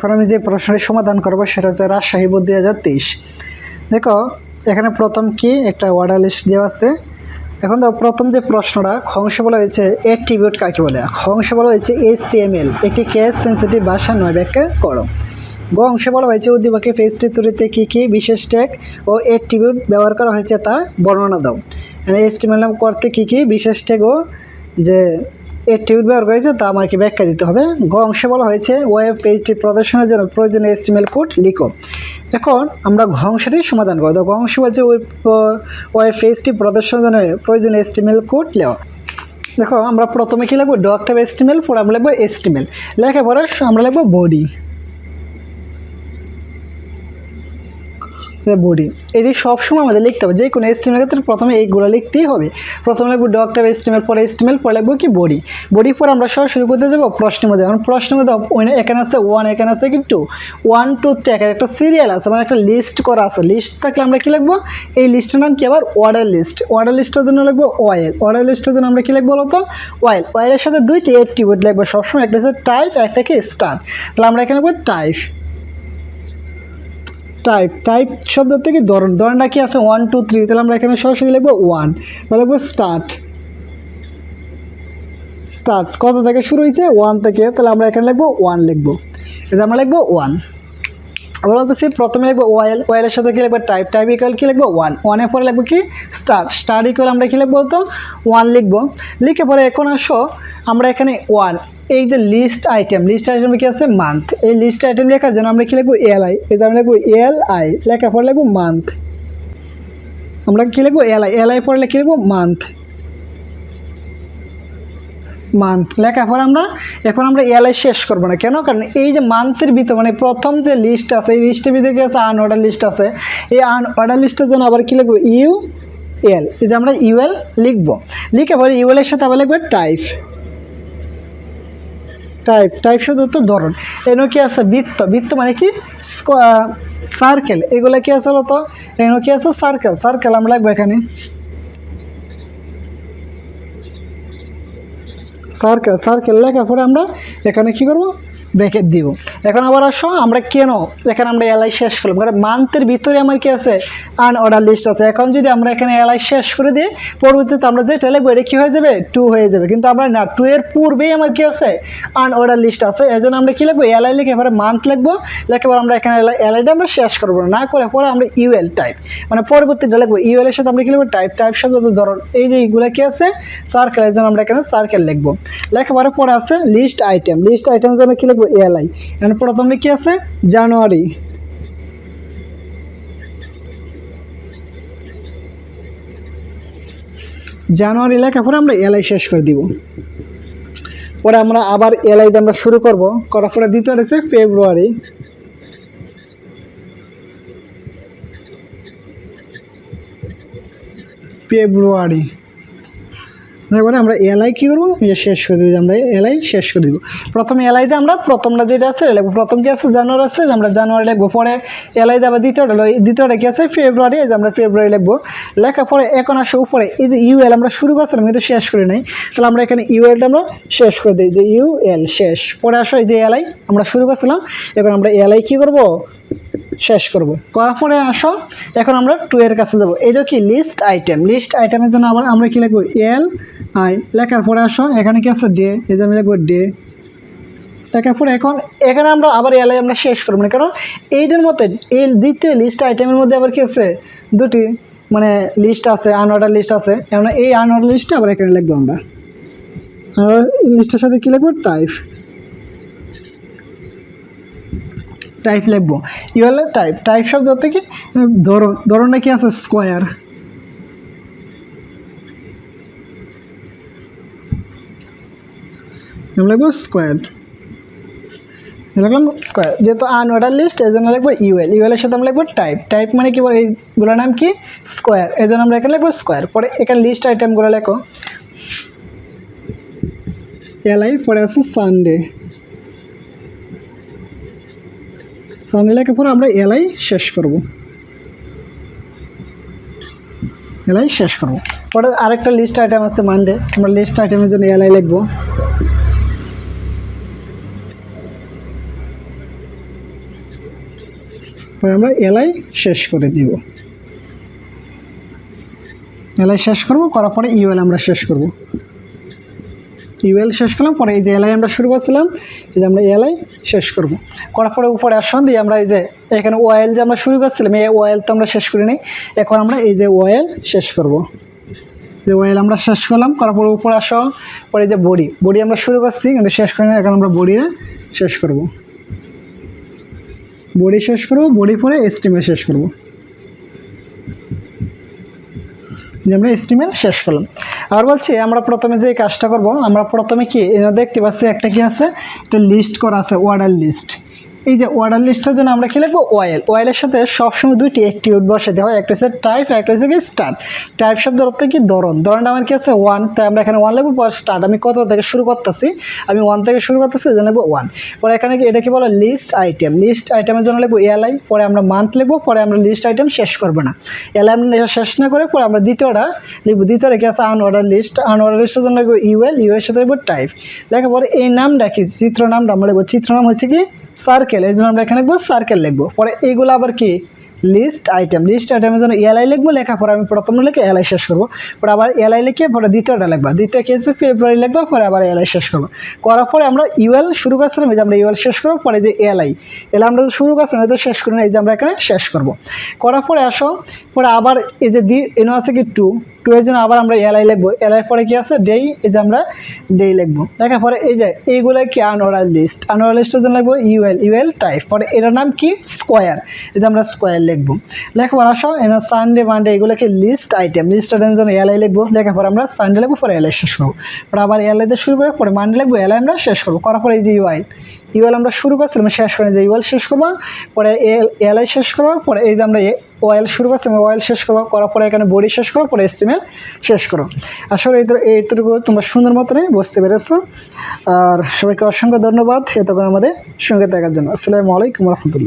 এখন আমি যে প্রশ্নের সমাধান করব সেটা হচ্ছে রাজশাহী বোর্ড 2023। দেখো এখানে প্রথম কি একটা অর্ডার লিস্ট দেওয়া আছে। এখন তো প্রথম যে প্রশ্নটা অংশে বলা হয়েছে অ্যাট্রিবিউট কাকে বলে। অংশে বলা হয়েছে HTML একটি কেস সেন্সিটিভ ভাষা নয় ব্যাখ্যা করো। গ অংশে বলা হয়েছে উদ্দীপকে পেজটি তৈরিতে কী কী বিশেষ ট্যাগ ও অ্যাট্রিবিউট ব্যবহার করা হয়েছে তা বর্ণনা দাও। HTML নাম করতে কী কী বিশেষ ট্যাগ ও যে অ্যাট্রিবিউট ব্যবহার করেছে তা আমাকে ব্যাখ্যা দিতে হবে। গ অংশে বলা হয়েছে ওয়েব পেজটি প্রদর্শনের জন্য প্রয়োজনীয় HTML কোড লিখো। এখন আমরা ঘ অংশটি সমাধান করব। ঘ অংশ বলছে ওয়েব পেজটি প্রদর্শনের জন্য প্রয়োজনীয় HTML কোড লেও। দেখো আমরা প্রথমে কী লিখবো ডক টাইপ HTML, পরে আমরা লিখবো HTML, লেখার পরে আমরা লিখবো বডি। বডি এটি সবসময় আমাদের লিখতে হবে, যে কোনো HTML ক্ষেত্রে প্রথমে এইগুলো লিখতেই হবে। প্রথমে লিখবো ডক টাইপ HTML, পরে HTML, পরে লিখবো কি বডি। বডি পরে আমরা সরাসরি করতে যাবো প্রশ্নের মধ্যে। এখন প্রশ্নের মধ্যে এখানে আছে 1, এখানে আছে কিন্তু 1 2 3 একটা সিরিয়াল আছে, মানে একটা লিস্ট করা আছে। লিস্ট থাকলে আমরা কি লিখবো, এই লিস্টের নাম কি আবার অর্ডার লিস্ট। অর্ডার লিস্টের জন্য লিখবো ওয়েল। অর্ডার লিস্টের জন্য আমরা কি লিখবো বলতো ওয়েল। ওয়েলের সাথে দুইটি অ্যাট্রিবিউট লিখবো সবসময়, একটা হচ্ছে টাইপ, একটা কি স্টার। তাহলে আমরা এখানে লিখবো টাইপ। টাইপ টাইপ শব্দ থেকে ধরন, ধরনটা কি আছে 1 2 3, তাহলে আমরা এখানে সরাসরি লিখবো 1। তাহলে লিখবো স্টার্ট। স্টার্ট কত থেকে শুরু হয়েছে 1 থেকে, তাহলে আমরা এখানে লিখবো 1 লিখবো। এটা আমরা লিখবো 1। আবার বলতেছি প্রথমে লিখবো ওয়েল, ওয়েলের সাথে কি লিখবো টাইপ, টাইপ ইকুয়াল কি লিখবো 1, 1 এর পরে লিখবো কি স্টার্ট, স্টার্ট ইকুয়াল আমরা কি লিখবো বলতো 1 লিখবো। লিখে পরে এখন আসো আমরা এখানে 1, এই যে লিস্ট আইটেম, লিস্ট আইটেম কি আছে মান্থ। এই লিস্ট আইটেম লেখার জন্য আমরা কি লিখবো LI, এই যে আমরা লিখবো LI, লেখার পরে লিখবো মান্থ। আমরা কি লিখবো LI, LI পরে কি লিখবো মান্থ। মান্থ লেখার পর আমরা এখন আমরা LI শেষ করবো না, কেন? কারণ এই যে মান্থের ভিতরে মানে প্রথম যে লিস্ট আছে এই লিস্টের ভিতরে কি আছে আনঅর্ডার লিস্ট আছে। এই আনঅর্ডার লিস্টের জন্য আবার কি লিখবো UL, এই যে আমরা UL লিখবো। লিখে পরে UL এর সাথে আবার লিখবো টাইপ। টাইপ টাইপ শুধু তো ধরন। এখানে কি আছে বৃত্ত, বৃত্ত মানে কি সার্কেল। এগুলো কি আছে বলতো এখানে কি আছে সার্কেল, সার্কেল আমরা লিখবো এখানে সার্কেল। সার্কেল লেখার পরে আমরা এখানে কি করব ব্র্যাকেট দিব। এখন আবার আসো আমরা কেন এখানে আমরা LI শেষ করলাম, কারণ মান্থের ভিতরে আমার কি আছে আনঅর্ডার লিস্ট আছে। এখন যদি আমরা এখানে LI শেষ করে দিই পরবর্তীতে আমরা যেটা লিখবো এটা কী হয়ে যাবে 2 হয়ে যাবে, কিন্তু আমরা না 2 এর পূর্বেই আমার কি আছে আনঅর্ডার লিস্ট আছে। এই জন্য আমরা কী লিখবো LI লিখে এবারে মান্থ লিখবো। লেখার পর আমরা এখানে LIটা আমরা শেষ করবো না, করে পরে আমরা UL টাইপ মানে পরবর্তীটা লিখবো। UL এর সাথে আমরা কি লিখবো টাইপ, টাইপ শব্দ ধরুন এই যে এইগুলো কি আছে সার্কেল, এই জন্য আমরা এখানে সার্কেল লিখবো। লেখার পরে আছে লিস্ট আইটেম, লিস্ট আইটেম জন্য কি লিখবো LI। এখন প্রথমে কি আছে জানুয়ারি, জানুয়ারি লেখার পরে আমরা LI শেষ করে দিব। পরে আমরা আবার LI দিয়ে আমরা শুরু করব, করার পরে দ্বিতীয় আছে ফেব্রুয়ারি। ফেব্রুয়ারি এবারে আমরা LI কী করবো শেষ করে দেবো, আমরা LI শেষ করে দেবো। প্রথমে LI দিয়ে আমরা প্রথমটা যেটা আছে লিখবো, প্রথম কি আছে জানুয়ারি আছে আমরা জানুয়ারি লিখবো। পরে LI দিয়ে আবার দ্বিতীয়টা কি আছে ফেব্রুয়ারি, এই যে আমরা ফেব্রুয়ারি লিখবো। লেখার পরে এখন আসে উপরে এই যে UL আমরা শুরু করছিলাম কিন্তু শেষ করে নাই, তাহলে আমরা এখানে ULটা আমরা শেষ করে দিই যে UL শেষ। পরে আসো এই যে LI আমরা শুরু করছিলাম, এখন আমরা LI কী করবো শেষ করব। করার পরে আসো এখন আমরা 2 এর কাছে যাবো। এটা কি লিস্ট আইটেম, লিস্ট আইটেমের জন্য আবার আমরা কি লিখবো LI। লেখার পরে আসো এখানে কি আছে ডে, এই যে আমি লিখবো ডে। লেখার পরে এখন এখানে আমরা আবার LI আমরা শেষ করবো না, কারণ এইটার মধ্যে এই দ্বিতীয় লিস্ট আইটেমের মধ্যে আবার কি আছে দুটি মানে লিস্ট আছে আনঅর্ডার লিস্ট আছে। এখন এই আনঅর্ডার লিস্টটা আবার এখানে লিখবো আমরা, আর লিস্টের সাথে কি লিখবো টাইপ, টাইপ লিখবো UL টাইপ। টাইপ শব্দ থেকে ধরন, ধরনটা কি আছে স্কোয়ার। আমি লিখবো স্কোয়ার, লিখলাম স্কোয়ার। যেহেতু আনঅর্ডার লিস্ট এই জন্য লিখবো UL, UL এর সাথে আমরা লিখবো টাইপ, টাইপ মানে কি বলে এইগুলোর নাম কি স্কোয়ার, এই জন্য আমরা এখানে লিখবো স্কোয়ার। পরে এখানে লিস্ট আইটেমগুলো লেখো LI। পরে আছে সানডে, সানডে লেখার পরে আমরা LI শেষ করব, LI শেষ করব। পরে আরেকটা লিস্ট আইটেম আছে মানডে, আমরা লিস্ট আইটেমের জন্য LI লিখবো। পরে আমরা এলআই শেষ করে দিব, এলআই শেষ করব, করার পরে ইউএল আমরা শেষ করব। ইউএল শেষ করলাম, পরে এই যে এলআই আমরা শুরু করছিলাম, এই যে আমরা এলআই শেষ করব। করার পরে উপরে আসন দিয়ে আমরা এই যে এখানে ওয়েল যে আমরা শুরু করছিলাম, এই ওয়েল তো আমরা শেষ করি নাই, এখন আমরা এই যে ওয়েল শেষ করব। যে ওয়েল আমরা শেষ করলাম, করার পরে উপরে আসো, পরে যে বডি আমরা শুরু করছি কিন্তু শেষ করি না, এখন আমরা বডি শেষ করব। বডি শেষ করব, বডি পরে এস্টিমেল শেষ করব। যে আমরা এস্টিমেল শেষ করলাম। আবার বলছি আমরা প্রথমে যে কাজটা করব, আমরা প্রথমে কি দেখতে পাচ্ছি একটা কি আছে, একটা লিস্ট করা আছে, অর্ডার লিস্ট। এই যে অর্ডার লিস্টের জন্য আমরা কি লিখবো, ওয়েলের সাথে সবসময় দুইটি অ্যাট্রিবিউট বসাতে হয়, একটা হচ্ছে টাইপ, একটা হচ্ছে কি স্টার্ট। টাইপ শব্দের অর্থ কি ধরনটা আমার কি আছে 1, তাই আমরা এখানে 1 লিখবো। পর স্টার্ট, আমি কত থেকে শুরু করতেছি, আমি 1 থেকে শুরু করতেছি, এই জন্য লিখবো 1। পরে এখানে কি এটা কি বলো, লিস্ট আইটেম। লিস্ট আইটেমের জন্য লিখবো এলআই, পরে আমরা মান্থ লিখবো, পরে আমরা লিস্ট আইটেম শেষ করবো না, এলআই শেষ না করে পরে আমরা দ্বিতীয়টা লিখবো। দ্বিতীয়টা কি আছে, আনঅর্ডার লিস্ট। আনঅর্ডার লিস্টের জন্য লিখবো ইউএল, এর সাথে লিখবো টাইপ। লেখার পরে এই নামটা কি, চিত্র নামটা আমরা লিখবো, চিত্র নাম হচ্ছে কি সার্কেল, এই জন্য আমরা এখানে লিখবো সার্কেল লিখবো। পরে এইগুলো আবার কি লিস্ট আইটেম, লিস্ট আইটেমের জন্য এলআই লিখবো, লেখার পরে আমি প্রথমে লিখে এলআই শেষ করবো, পরে আবার এলআই লিখে পরে দ্বিতীয়টা লিখবো, দ্বিতীয় কি হচ্ছে ফেব্রুয়ারি লিখবো, পরে আবার এলআই শেষ করবো। করার পরে আমরা ইউএল শুরু করছিলাম, এই যে আমরা ইউএল শেষ করবো, পরে যে এলআই আমরা যে শুরু করছিলাম এই তো শেষ করি না, এই যে আমরা এখানে শেষ করবো। করার পরে আসো, পরে আবার এই যে এনে আছে কি 2 এর জন্য আবার আমরা এলআই লিখবো, এলআই পরে কি আছে ডে, এই যে আমরা ডে লিখবো। দেখার পরে এই যে এইগুলো কি আনঅর্ডার লিস্ট, আনঅর্ডার লিস্টের জন্য লিখবো ইউএল টাইপ। পরে এটার নাম কি স্কোয়ার, এই যে আমরা স্কোয়ার লিখবো। লেখার আসো এনা সানডে মানডে এগুলোকে লিস্ট আইটেম, লিস্ট আইটেমের জন্য এলআই লিখবো, লেখার পরে আমরা সানডে লিখবো, পরে এলআই শেষ করবো। পরে আবার এলআই দিয়ে শুরু করে পরে মানডে লিখবো, এলআই আমরা শেষ করবো। করার পরে এই যে ইউএল আমরা শুরু করছিলাম শেষ করে, যে ইউএল শেষ করবো, পরে এলআই শেষ করবো, পরে এই যে আমরা ওয়েল শুরু করছি, ওয়েল শেষ করবো। করার পরে এখানে বডি শেষ করবো, পরে এস্টিমেল শেষ করো। আসলে এইটুকু তোমরা সুন্দর মতনই বুঝতে পেরেছো। আর সবাইকে অসংখ্য ধন্যবাদ এতক্ষণ আমাদের সঙ্গে থাকার জন্য। আসসালামু আলাইকুম রহমতুল্লাহ।